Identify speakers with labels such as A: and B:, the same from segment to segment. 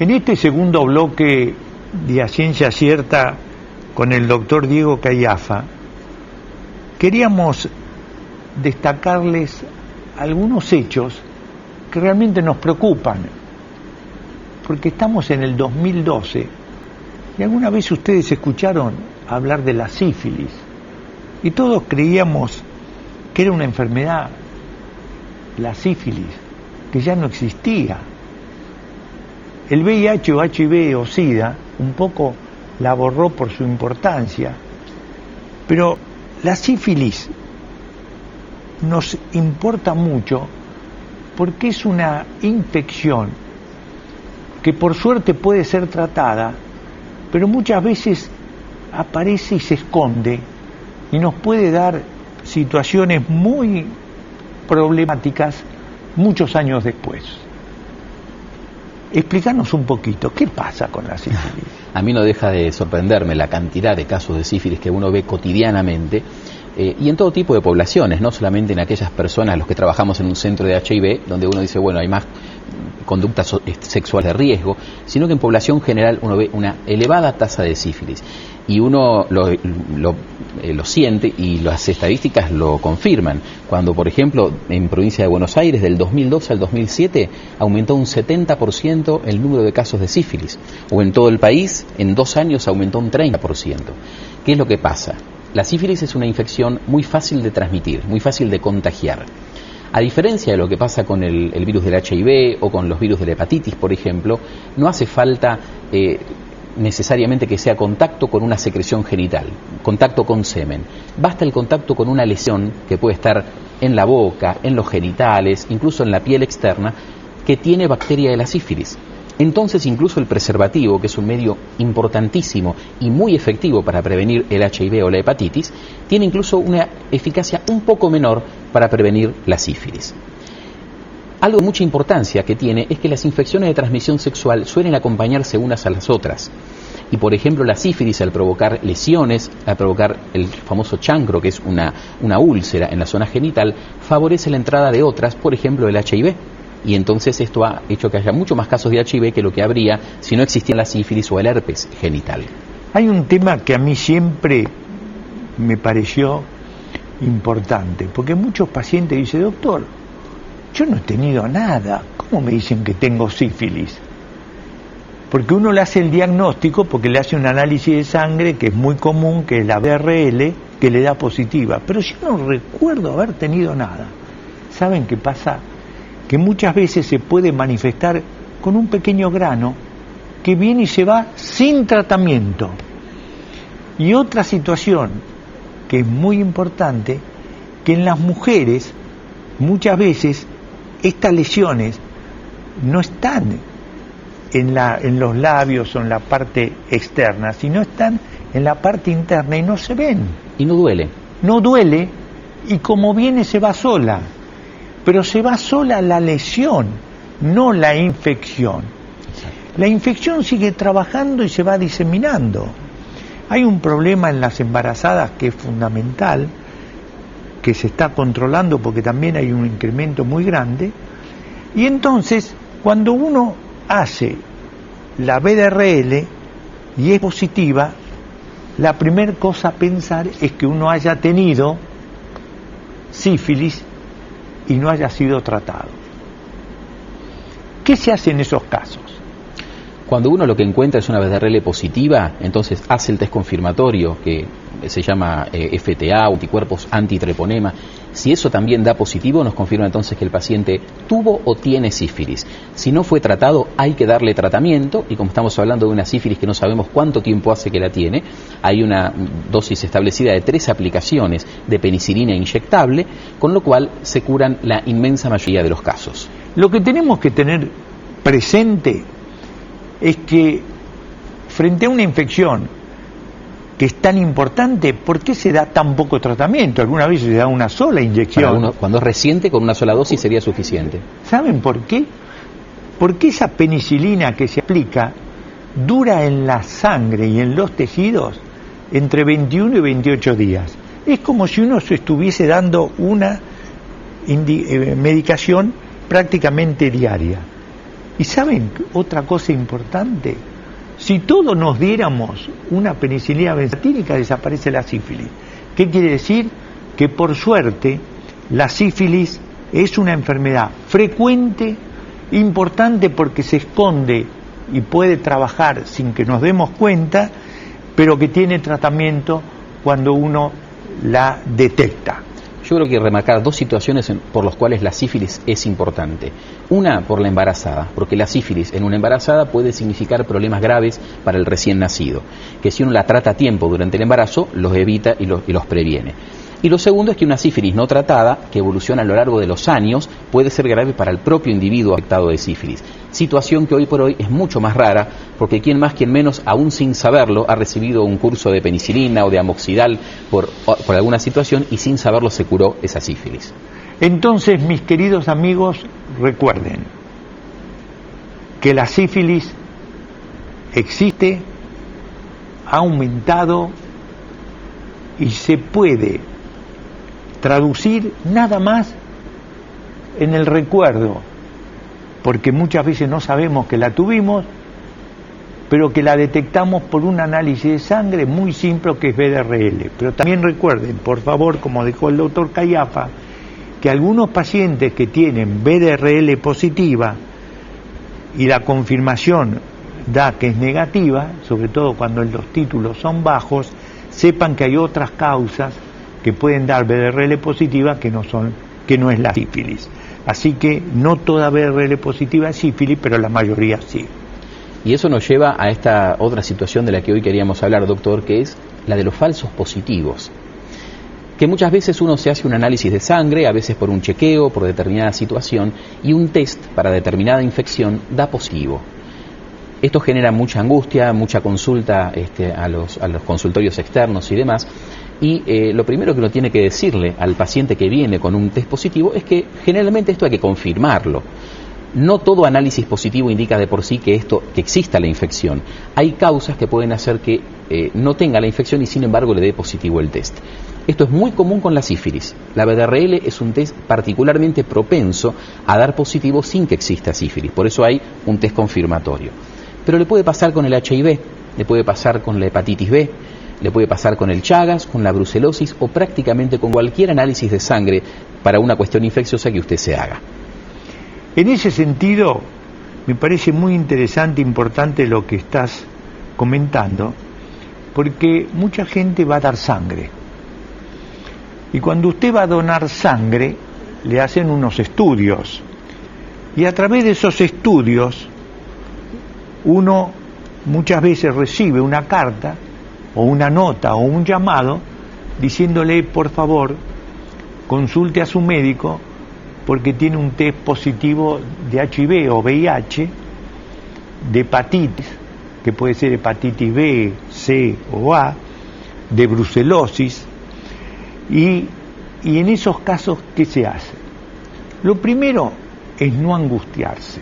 A: En este segundo bloque de A Ciencia Cierta con el doctor Diego Caiafa, queríamos destacarles algunos hechos que realmente nos preocupan, porque estamos en el 2012 y alguna vez ustedes escucharon hablar de la sífilis y todos creíamos que era una enfermedad, la sífilis, que ya no existía. El VIH o HIV o SIDA un poco la borró por su importancia, pero la sífilis nos importa mucho porque es una infección que por suerte puede ser tratada, pero muchas veces aparece y se esconde y nos puede dar situaciones muy problemáticas muchos años después. Explícanos un poquito, ¿qué pasa con la sífilis?
B: A mí no deja de sorprenderme la cantidad de casos de sífilis que uno ve cotidianamente y en todo tipo de poblaciones, no solamente en aquellas personas, los que trabajamos en un centro de HIV, donde uno dice, bueno, hay más conductas sexuales de riesgo, sino que en población general uno ve una elevada tasa de sífilis y uno lo siente y las estadísticas lo confirman. Cuando, por ejemplo, en provincia de Buenos Aires, del 2012 al 2007, aumentó un 70% el número de casos de sífilis, o en todo el país, en 2 años aumentó un 30%. ¿Qué es lo que pasa? La sífilis es una infección muy fácil de transmitir, muy fácil de contagiar. A diferencia de lo que pasa con el virus del HIV o con los virus de la hepatitis, por ejemplo, no hace falta necesariamente que sea contacto con una secreción genital, contacto con semen. Basta el contacto con una lesión que puede estar en la boca, en los genitales, incluso en la piel externa, que tiene bacteria de la sífilis. Entonces incluso el preservativo, que es un medio importantísimo y muy efectivo para prevenir el HIV o la hepatitis, tiene incluso una eficacia un poco menor para prevenir la sífilis. Algo de mucha importancia que tiene es que las infecciones de transmisión sexual suelen acompañarse unas a las otras. Y por ejemplo la sífilis, al provocar lesiones, al provocar el famoso chancro, que es una úlcera en la zona genital, favorece la entrada de otras, por ejemplo el HIV. Y entonces esto ha hecho que haya mucho más casos de HIV que lo que habría si no existía la sífilis o el herpes genital.
A: Hay un tema que a mí siempre me pareció importante, porque muchos pacientes dicen, doctor, yo no he tenido nada, ¿cómo me dicen que tengo sífilis? Porque uno le hace el diagnóstico, porque le hace un análisis de sangre, que es muy común, que es la BRL, que le da positiva, pero yo no recuerdo haber tenido nada. ¿Saben qué pasa? Que muchas veces se puede manifestar con un pequeño grano que viene y se va sin tratamiento. Y otra situación que es muy importante, que en las mujeres muchas veces estas lesiones no están en los labios o en la parte externa, sino están en la parte interna y no se ven.
B: Y no duele.
A: No duele y como viene se va sola. Pero se va sola la lesión, no la infección. La infección sigue trabajando y se va diseminando. Hay un problema en las embarazadas que es fundamental, que se está controlando porque también hay un incremento muy grande. Y entonces, cuando uno hace la BRL y es positiva, la primera cosa a pensar es que uno haya tenido sífilis y no haya sido tratado. ¿Qué se hace en esos casos?
B: Cuando uno lo que encuentra es una BRL positiva, entonces hace el test confirmatorio que se llama FTA, anticuerpos antitreponema. Si eso también da positivo, nos confirma entonces que el paciente tuvo o tiene sífilis. Si no fue tratado, hay que darle tratamiento, y como estamos hablando de una sífilis que no sabemos cuánto tiempo hace que la tiene, hay una dosis establecida de 3 aplicaciones de penicilina inyectable, con lo cual se curan la inmensa mayoría de los casos.
A: Lo que tenemos que tener presente es que frente a una infección que es tan importante, ¿por qué se da tan poco tratamiento? Algunas veces se da una sola inyección.
B: Cuando es reciente, con una sola dosis sería suficiente.
A: ¿Saben por qué? Porque esa penicilina que se aplica dura en la sangre y en los tejidos entre 21 y 28 días. Es como si uno se estuviese dando una medicación prácticamente diaria. Y ¿saben otra cosa importante? Si todos nos diéramos una penicilina benzatínica, desaparece la sífilis. ¿Qué quiere decir? Que por suerte la sífilis es una enfermedad frecuente, importante porque se esconde y puede trabajar sin que nos demos cuenta, pero que tiene tratamiento cuando uno la detecta.
B: Yo creo que remarcar dos situaciones por las cuales la sífilis es importante. Una, por la embarazada, porque la sífilis en una embarazada puede significar problemas graves para el recién nacido, que si uno la trata a tiempo durante el embarazo, los evita y los previene. Y lo segundo es que una sífilis no tratada, que evoluciona a lo largo de los años, puede ser grave para el propio individuo afectado de sífilis. Situación que hoy por hoy es mucho más rara, porque quien más, quien menos, aún sin saberlo, ha recibido un curso de penicilina o de amoxidal por alguna situación y sin saberlo se curó esa sífilis.
A: Entonces, mis queridos amigos, recuerden que la sífilis existe, ha aumentado y se puede traducir nada más en el recuerdo, porque muchas veces no sabemos que la tuvimos, pero que la detectamos por un análisis de sangre muy simple que es BDRL. Pero también recuerden, por favor, como dijo el doctor Cayafa, que algunos pacientes que tienen BDRL positiva y la confirmación da que es negativa, sobre todo cuando los títulos son bajos, sepan que hay otras causas que pueden dar BDRL positiva que no es la sífilis. Así que no toda BDRL positiva es sífilis, pero la mayoría sí.
B: Y eso nos lleva a esta otra situación de la que hoy queríamos hablar, doctor, que es la de los falsos positivos. Que muchas veces uno se hace un análisis de sangre, a veces por un chequeo, por determinada situación, y un test para determinada infección da positivo. Esto genera mucha angustia, mucha consulta a los consultorios externos y demás. Y lo primero que uno tiene que decirle al paciente que viene con un test positivo es que generalmente esto hay que confirmarlo. No todo análisis positivo indica de por sí que exista la infección. Hay causas que pueden hacer que no tenga la infección y sin embargo le dé positivo el test. Esto es muy común con la sífilis. La BDRL es un test particularmente propenso a dar positivo sin que exista sífilis. Por eso hay un test confirmatorio. Pero le puede pasar con el HIV, le puede pasar con la hepatitis B, le puede pasar con el Chagas, con la brucelosis o prácticamente con cualquier análisis de sangre para una cuestión infecciosa que usted se haga.
A: En ese sentido, me parece muy interesante e importante lo que estás comentando, porque mucha gente va a dar sangre. Y cuando usted va a donar sangre, le hacen unos estudios. Y a través de esos estudios, uno muchas veces recibe una carta, o una nota, o un llamado, diciéndole, por favor, consulte a su médico, porque tiene un test positivo de HIV o VIH, de hepatitis, que puede ser hepatitis B, C o A, de brucelosis, y en esos casos, ¿qué se hace? Lo primero es no angustiarse,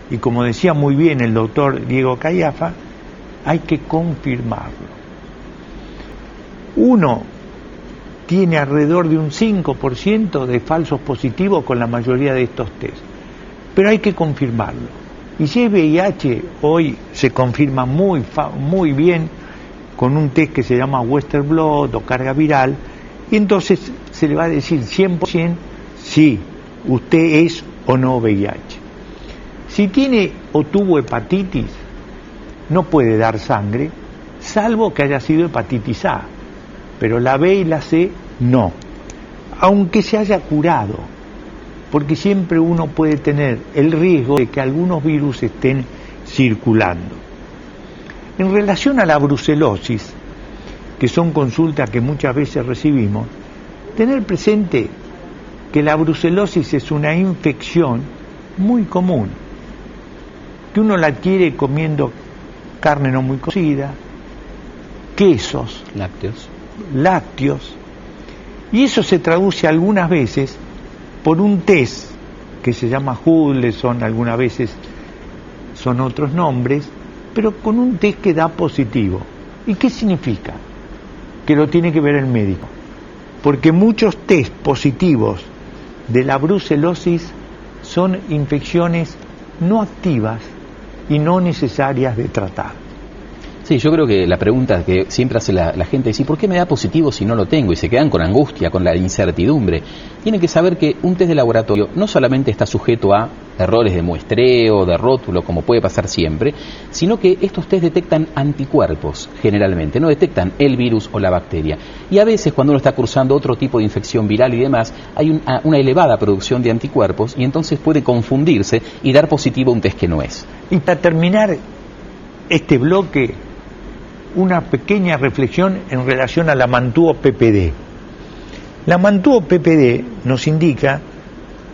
A: y como decía muy bien el doctor Diego Cayafa, hay que confirmarlo. Uno tiene alrededor de un 5% de falsos positivos con la mayoría de estos test, pero hay que confirmarlo. Y si es VIH, hoy se confirma muy bien con un test que se llama Western Blot o carga viral, y entonces se le va a decir 100% si usted es o no VIH. Si tiene o tuvo hepatitis, no puede dar sangre, salvo que haya sido hepatitis A, pero la B y la C no, aunque se haya curado, porque siempre uno puede tener el riesgo de que algunos virus estén circulando. En relación a la brucelosis, que son consultas que muchas veces recibimos, tener presente que la brucelosis es una infección muy común, que uno la adquiere comiendo carne no muy cocida, quesos, lácteos, y eso se traduce algunas veces por un test que se llama Hudson, algunas veces son otros nombres, pero con un test que da positivo. ¿Y qué significa? Que lo tiene que ver el médico, porque muchos test positivos de la brucelosis son infecciones no activas y no necesarias de tratar.
B: Sí, yo creo que la pregunta que siempre hace la gente es: ¿y por qué me da positivo si no lo tengo? Y se quedan con angustia, con la incertidumbre. Tienen que saber que un test de laboratorio no solamente está sujeto a errores de muestreo, de rótulo, como puede pasar siempre, sino que estos test detectan anticuerpos, generalmente, no detectan el virus o la bacteria. Y a veces, cuando uno está cursando otro tipo de infección viral y demás, hay una elevada producción de anticuerpos y entonces puede confundirse y dar positivo a un test que no es.
A: Y para terminar este bloque, una pequeña reflexión en relación a la Mantuo PPD. La Mantuo PPD nos indica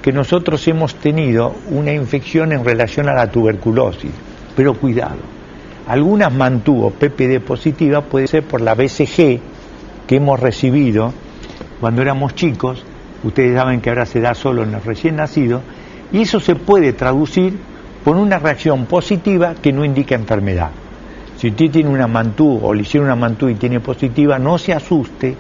A: que nosotros hemos tenido una infección en relación a la tuberculosis, pero cuidado, algunas Mantuo PPD positivas puede ser por la BCG que hemos recibido cuando éramos chicos. Ustedes saben que ahora se da solo en los recién nacidos, y eso se puede traducir por una reacción positiva que no indica enfermedad. Si usted tiene una Mantuo o le hicieron una Mantuo y tiene positiva, no se asuste,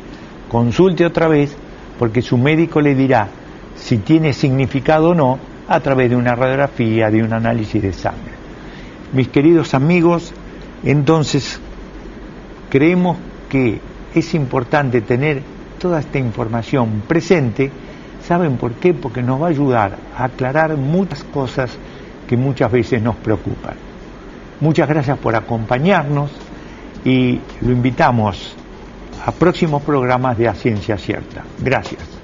A: consulte otra vez, porque su médico le dirá si tiene significado o no a través de una radiografía, de un análisis de sangre. Mis queridos amigos, entonces creemos que es importante tener toda esta información presente. ¿Saben por qué? Porque nos va a ayudar a aclarar muchas cosas que muchas veces nos preocupan. Muchas gracias por acompañarnos y lo invitamos a próximos programas de A Ciencia Cierta. Gracias.